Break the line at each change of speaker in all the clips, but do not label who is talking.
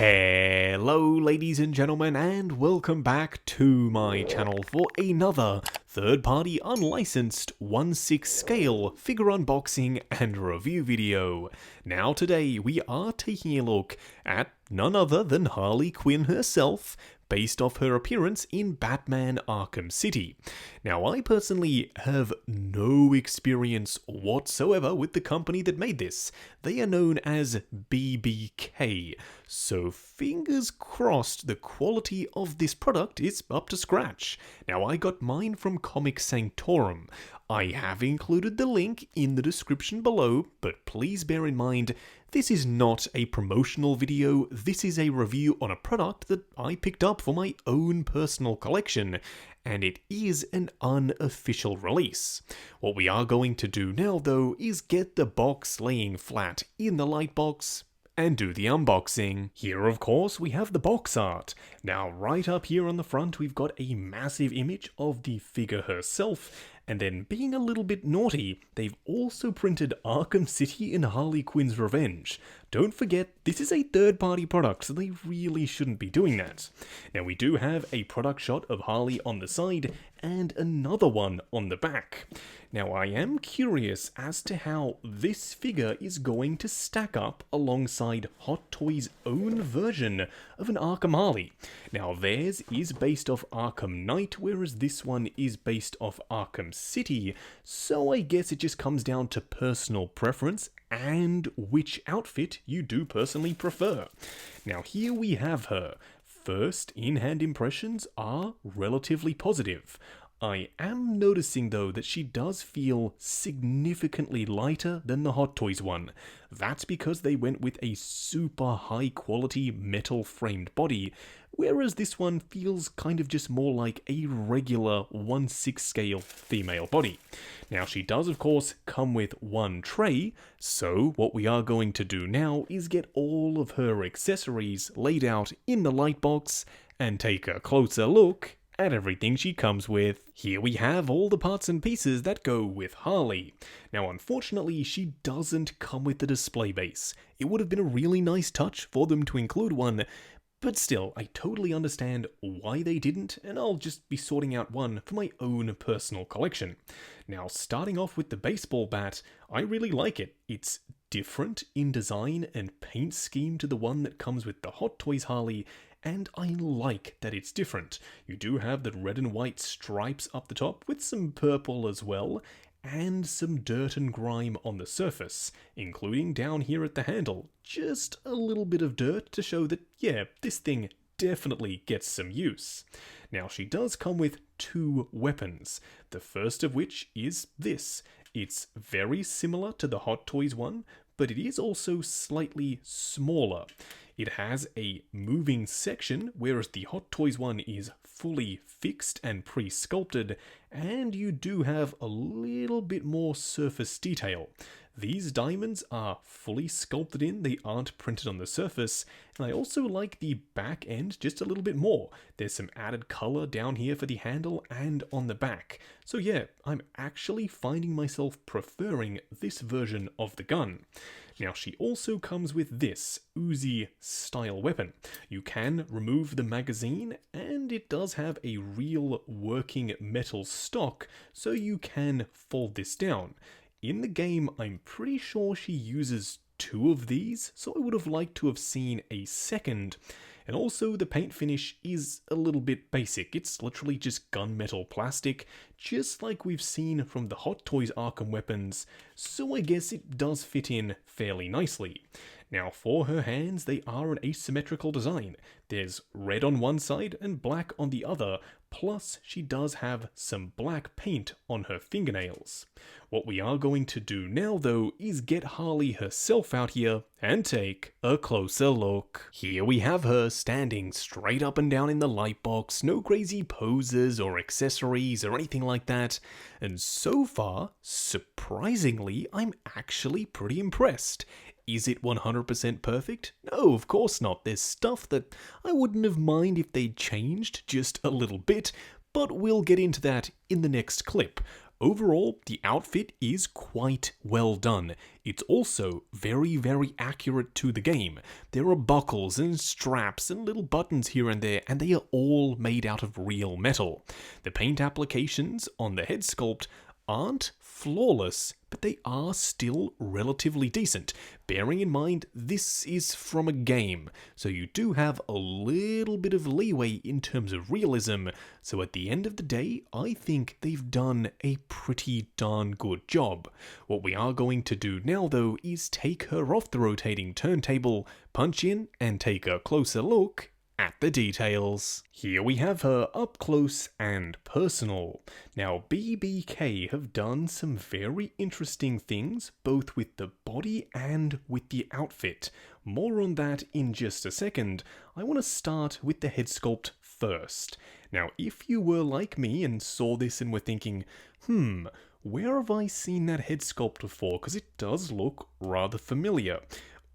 Hello ladies and gentlemen, and welcome back to my channel for another third-party unlicensed 1/6 scale figure unboxing and review video. Now today we are taking a look at none other than Harley Quinn herself, based off her appearance in Batman Arkham City. Now, I personally have no experience whatsoever with the company that made this. They are known as BBK, so fingers crossed the quality of this product is up to scratch. Now, I got mine from Comic Sanctorum. I have included the link in the description below, but please bear in mind, this is not a promotional video, this is a review on a product that I picked up for my own personal collection, and it is an unofficial release. What we are going to do now though is get the box laying flat in the light box and do the unboxing. Here of course we have the box art. Now right up here on the front we've got a massive image of the figure herself, and then being a little bit naughty, they've also printed Arkham City and Harley Quinn's Revenge. Don't forget, this is a third-party product, so they really shouldn't be doing that. Now we do have a product shot of Harley on the side, and another one on the back. Now I am curious as to how this figure is going to stack up alongside Hot Toys' own version of an Arkham Harley. Now theirs is based off Arkham Knight, whereas this one is based off Arkham City, so I guess it just comes down to personal preference and which outfit you do personally prefer. Now here we have her. First in-hand impressions are relatively positive. I am noticing though that she does feel significantly lighter than the Hot Toys one. That's because they went with a super high quality metal framed body, whereas this one feels kind of just more like a regular 1/6 scale female body. Now she does of course come with one tray, so what we are going to do now is get all of her accessories laid out in the light box and take a closer look at everything she comes with. Here we have all the parts and pieces that go with Harley. Now unfortunately she doesn't come with the display base. It would have been a really nice touch for them to include one, but still, I totally understand why they didn't, and I'll just be sorting out one for my own personal collection. Now starting off with the baseball bat, I really like it. It's different in design and paint scheme to the one that comes with the Hot Toys Harley, and I like that it's different. You do have the red and white stripes up the top with some purple as well, and some dirt and grime on the surface, including down here at the handle. Just a little bit of dirt to show that, yeah, this thing definitely gets some use. Now she does come with two weapons, the first of which is this. It's very similar to the Hot Toys one, but it is also slightly smaller. It has a moving section, whereas the Hot Toys one is fully fixed and pre-sculpted, and you do have a little bit more surface detail. These diamonds are fully sculpted in, they aren't printed on the surface, and I also like the back end just a little bit more. There's some added color down here for the handle and on the back. So yeah, I'm actually finding myself preferring this version of the gun. Now she also comes with this Uzi style weapon. You can remove the magazine, and it does have a real working metal stock, so you can fold this down. In the game, I'm pretty sure she uses two of these, so I would have liked to have seen a second. And also the paint finish is a little bit basic. It's literally just gunmetal plastic, just like we've seen from the Hot Toys Arkham weapons, so I guess it does fit in fairly nicely. Now for her hands, they are an asymmetrical design. There's red on one side and black on the other, plus she does have some black paint on her fingernails. What we are going to do now though is get Harley herself out here and take a closer look. Here we have her standing straight up and down in the light box, no crazy poses or accessories or anything like that, and so far, surprisingly, I'm actually pretty impressed. Is it 100% perfect? No, of course not. There's stuff that I wouldn't have minded if they changed just a little bit, but we'll get into that in the next clip. Overall, the outfit is quite well done. It's also very, very accurate to the game. There are buckles and straps and little buttons here and there, and they are all made out of real metal. The paint applications on the head sculpt aren't flawless, but they are still relatively decent, bearing in mind this is from a game, so you do have a little bit of leeway in terms of realism, so at the end of the day, I think they've done a pretty darn good job. What we are going to do now though is take her off the rotating turntable, punch in, and take a closer look at the details. Here we have her up close and personal. Now BBK have done some very interesting things both with the body and with the outfit. More on that in just a second. I want to start with the head sculpt first. Now if you were like me and saw this and were thinking, where have I seen that head sculpt before, because it does look rather familiar.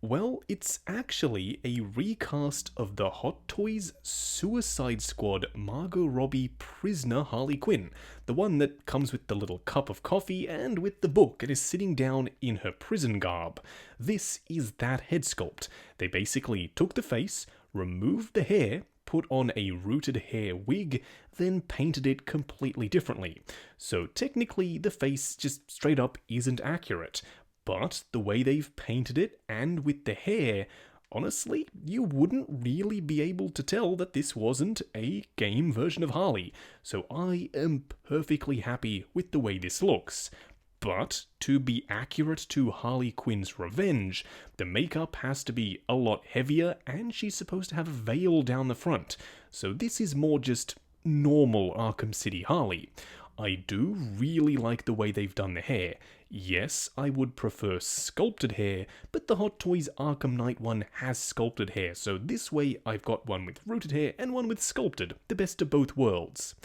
Well, it's actually a recast of the Hot Toys Suicide Squad Margot Robbie prisoner Harley Quinn, the one that comes with the little cup of coffee and with the book and is sitting down in her prison garb. This is that head sculpt. They basically took the face, removed the hair, put on a rooted hair wig, then painted it completely differently. So technically the face just straight up isn't accurate. But the way they've painted it, and with the hair, honestly, you wouldn't really be able to tell that this wasn't a game version of Harley. So I am perfectly happy with the way this looks. But to be accurate to Harley Quinn's revenge, the makeup has to be a lot heavier, and she's supposed to have a veil down the front. So this is more just normal Arkham City Harley. I do really like the way they've done the hair. Yes, I would prefer sculpted hair, but the Hot Toys Arkham Knight one has sculpted hair, so this way I've got one with rooted hair and one with sculpted, the best of both worlds.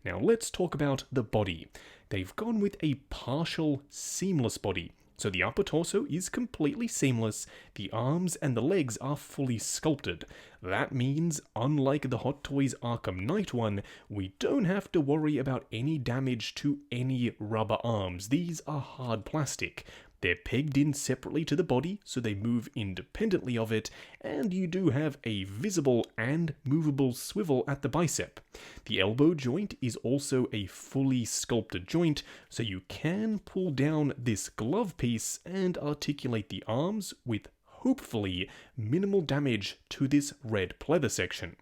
Now let's talk about the body. They've gone with a partial seamless body. So the upper torso is completely seamless, the arms and the legs are fully sculpted. That means, unlike the Hot Toys Arkham Knight one, we don't have to worry about any damage to any rubber arms. These are hard plastic. They're pegged in separately to the body, so they move independently of it, and you do have a visible and movable swivel at the bicep. The elbow joint is also a fully sculpted joint, so you can pull down this glove piece and articulate the arms with hopefully minimal damage to this red pleather section.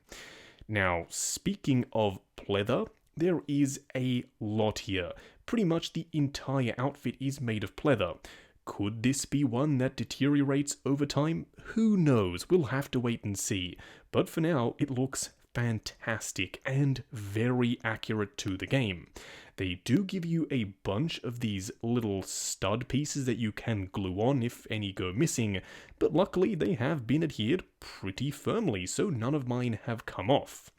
Now, speaking of pleather, there is a lot here. Pretty much the entire outfit is made of pleather. Could this be one that deteriorates over time? Who knows? We'll have to wait and see. But for now, it looks fantastic and very accurate to the game. They do give you a bunch of these little stud pieces that you can glue on if any go missing, but luckily they have been adhered pretty firmly, so none of mine have come off.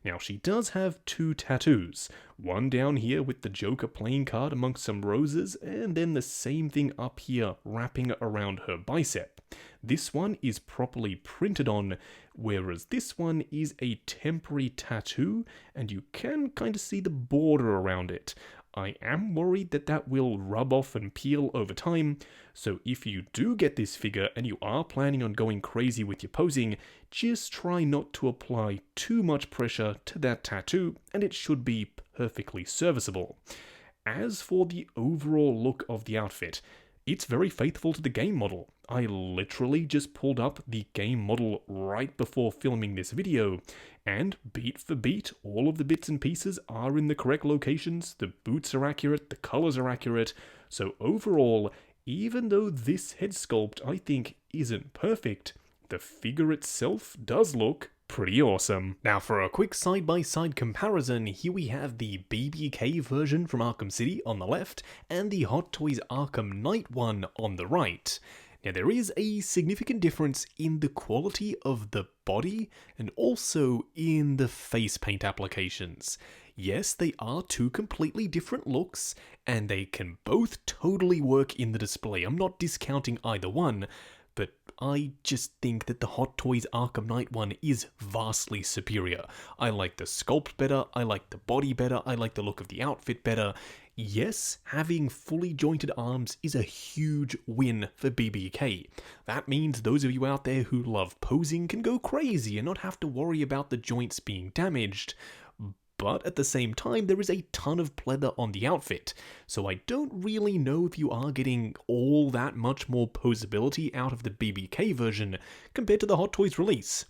Now, she does have two tattoos, one down here with the Joker playing card amongst some roses, and then the same thing up here wrapping around her bicep. This one is properly printed on, whereas this one is a temporary tattoo, and you can kind of see the border around it. I am worried that that will rub off and peel over time, so if you do get this figure and you are planning on going crazy with your posing, just try not to apply too much pressure to that tattoo and it should be perfectly serviceable. As for the overall look of the outfit, it's very faithful to the game model. I literally just pulled up the game model right before filming this video, and beat for beat, all of the bits and pieces are in the correct locations, the boots are accurate, the colors are accurate, so overall, even though this head sculpt I think isn't perfect, the figure itself does look pretty awesome. Now for a quick side-by-side comparison, here we have the BBK version from Arkham City on the left, and the Hot Toys Arkham Knight one on the right. Now there is a significant difference in the quality of the body, and also in the face paint applications. Yes, they are two completely different looks, and they can both totally work in the display. I'm not discounting either one, but I just think that the Hot Toys Arkham Knight one is vastly superior. I like the sculpt better, I like the body better, I like the look of the outfit better. Yes, having fully jointed arms is a huge win for BBK. That means those of you out there who love posing can go crazy and not have to worry about the joints being damaged. But at the same time, there is a ton of pleather on the outfit, so I don't really know if you are getting all that much more posability out of the BBK version compared to the Hot Toys release.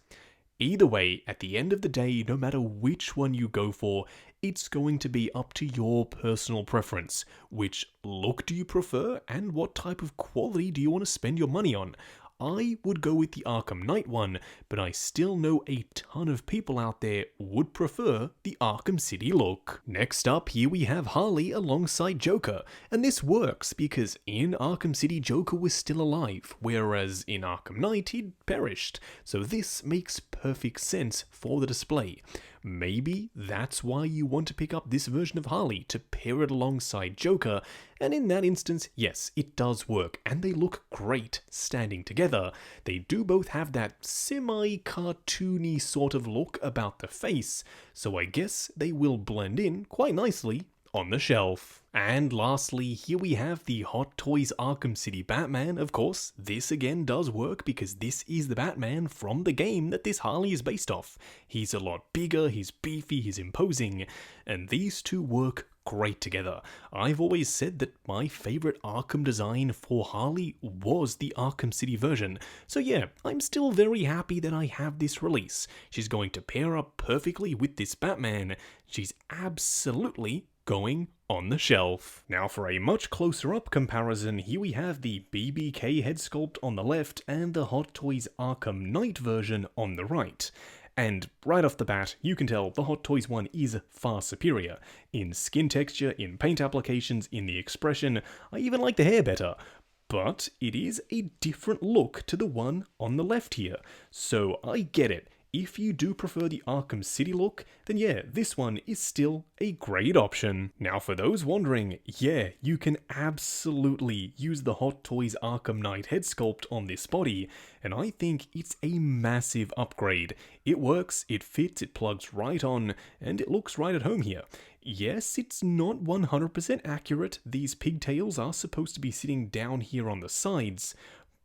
Either way, at the end of the day, no matter which one you go for, it's going to be up to your personal preference. Which look do you prefer, and what type of quality do you want to spend your money on? I would go with the Arkham Knight one, but I still know a ton of people out there would prefer the Arkham City look. Next up, here we have Harley alongside Joker, and this works because in Arkham City Joker was still alive, whereas in Arkham Knight he'd perished, so this makes perfect sense for the display. Maybe that's why you want to pick up this version of Harley, to pair it alongside Joker, and in that instance, yes, it does work, and they look great standing together. They do both have that semi-cartoony sort of look about the face, so I guess they will blend in quite nicely on the shelf. And lastly, here we have the Hot Toys Arkham City Batman. Of course, this again does work because this is the Batman from the game that this Harley is based off. He's a lot bigger, he's beefy, he's imposing, and these two work great together. I've always said that my favorite Arkham design for Harley was the Arkham City version, so yeah, I'm still very happy that I have this release. She's going to pair up perfectly with this Batman. She's absolutely going on the shelf. Now for a much closer up comparison, here we have the BBK head sculpt on the left and the Hot Toys Arkham Knight version on the right. And right off the bat, you can tell the Hot Toys one is far superior. In skin texture, in paint applications, in the expression, I even like the hair better. But it is a different look to the one on the left here, so I get it. If you do prefer the Arkham City look, then yeah, this one is still a great option. Now for those wondering, yeah, you can absolutely use the Hot Toys Arkham Knight head sculpt on this body, and I think it's a massive upgrade. It works, it fits, it plugs right on, and it looks right at home here. Yes, it's not 100% accurate, these pigtails are supposed to be sitting down here on the sides,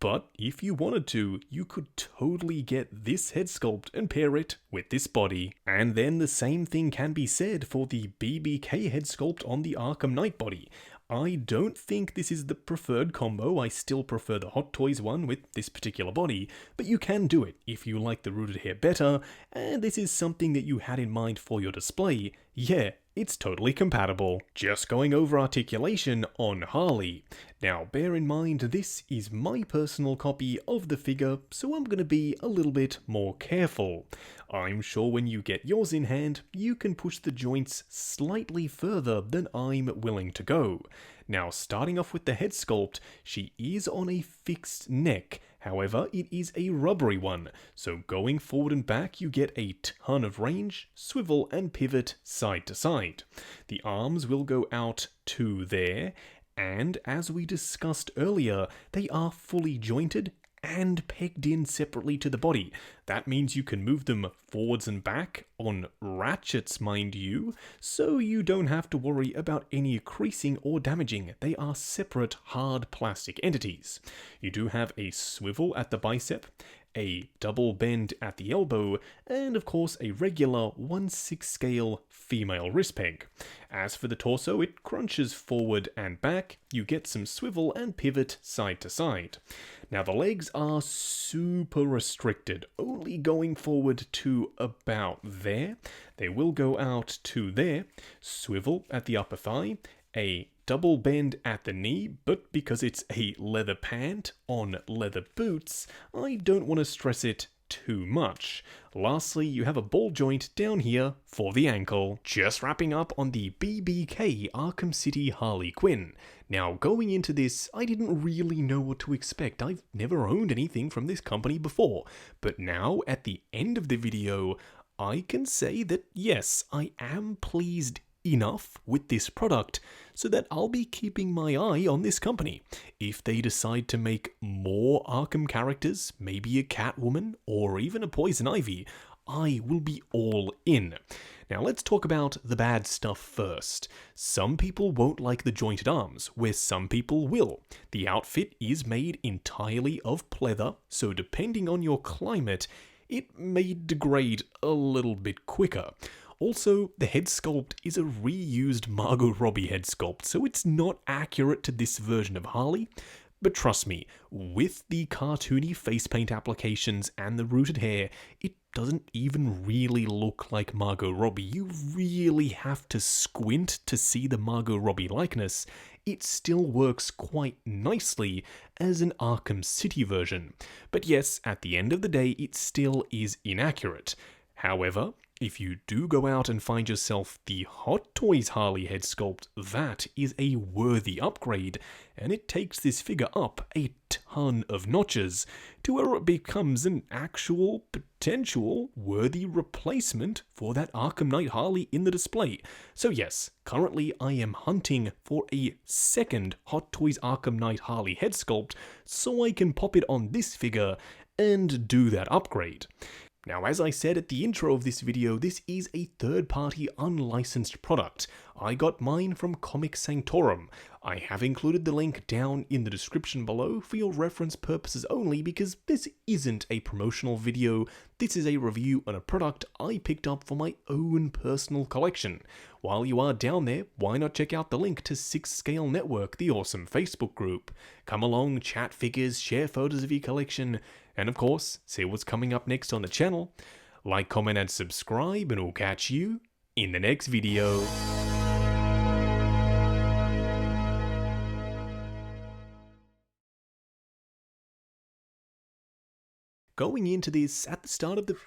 but if you wanted to, you could totally get this head sculpt and pair it with this body. And then the same thing can be said for the BBK head sculpt on the Arkham Knight body. I don't think this is the preferred combo, I still prefer the Hot Toys one with this particular body, but you can do it if you like the rooted hair better, and this is something that you had in mind for your display. Yeah, it's totally compatible. Just going over articulation on Harley. Now bear in mind this is my personal copy of the figure, so I'm gonna be a little bit more careful. I'm sure when you get yours in hand, you can push the joints slightly further than I'm willing to go. Now starting off with the head sculpt, she is on a fixed neck. However, it is a rubbery one, so going forward and back you get a ton of range, swivel and pivot side to side. The arms will go out to there, and as we discussed earlier, they are fully jointed and pegged in separately to the body. That means you can move them forwards and back on ratchets, mind you, so you don't have to worry about any creasing or damaging. They are separate hard plastic entities. You do have a swivel at the bicep, a double bend at the elbow, and of course a regular 1/6 scale female wrist peg. As for the torso, it crunches forward and back, you get some swivel and pivot side to side. Now the legs are super restricted, only going forward to about there. They will go out to there, swivel at the upper thigh, a double bend at the knee, but because it's a leather pant on leather boots, I don't want to stress it too much. Lastly, you have a ball joint down here for the ankle. Just wrapping up on the BBK Arkham City Harley Quinn. Now, going into this, I didn't really know what to expect. I've never owned anything from this company before, but now, at the end of the video, I can say that yes, I am pleased enough with this product so that I'll be keeping my eye on this company. If they decide to make more Arkham characters, maybe a Catwoman or even a Poison Ivy, I will be all in. Now let's talk about the bad stuff first. Some people won't like the jointed arms, where some people will. The outfit is made entirely of pleather, so depending on your climate, it may degrade a little bit quicker. Also, the head sculpt is a reused Margot Robbie head sculpt, so it's not accurate to this version of Harley. But trust me, with the cartoony face paint applications and the rooted hair, it doesn't even really look like Margot Robbie. You really have to squint to see the Margot Robbie likeness. It still works quite nicely as an Arkham City version. But yes, at the end of the day, it still is inaccurate. However, if you do go out and find yourself the Hot Toys Harley head sculpt, that is a worthy upgrade, and it takes this figure up a ton of notches to where it becomes an actual, potential, worthy replacement for that Arkham Knight Harley in the display. So yes, currently I am hunting for a second Hot Toys Arkham Knight Harley head sculpt so I can pop it on this figure and do that upgrade. Now, as I said at the intro of this video, this is a third-party unlicensed product. I got mine from Comic Sanctorum. I have included the link down in the description below for your reference purposes only, because this isn't a promotional video. This is a review on a product I picked up for my own personal collection. While you are down there, why not check out the link to 6 Scale Network, the awesome Facebook group. Come along, chat figures, share photos of your collection, and of course, see what's coming up next on the channel. Like, comment, and subscribe, and we'll catch you in the next video. Going into this at the start of the...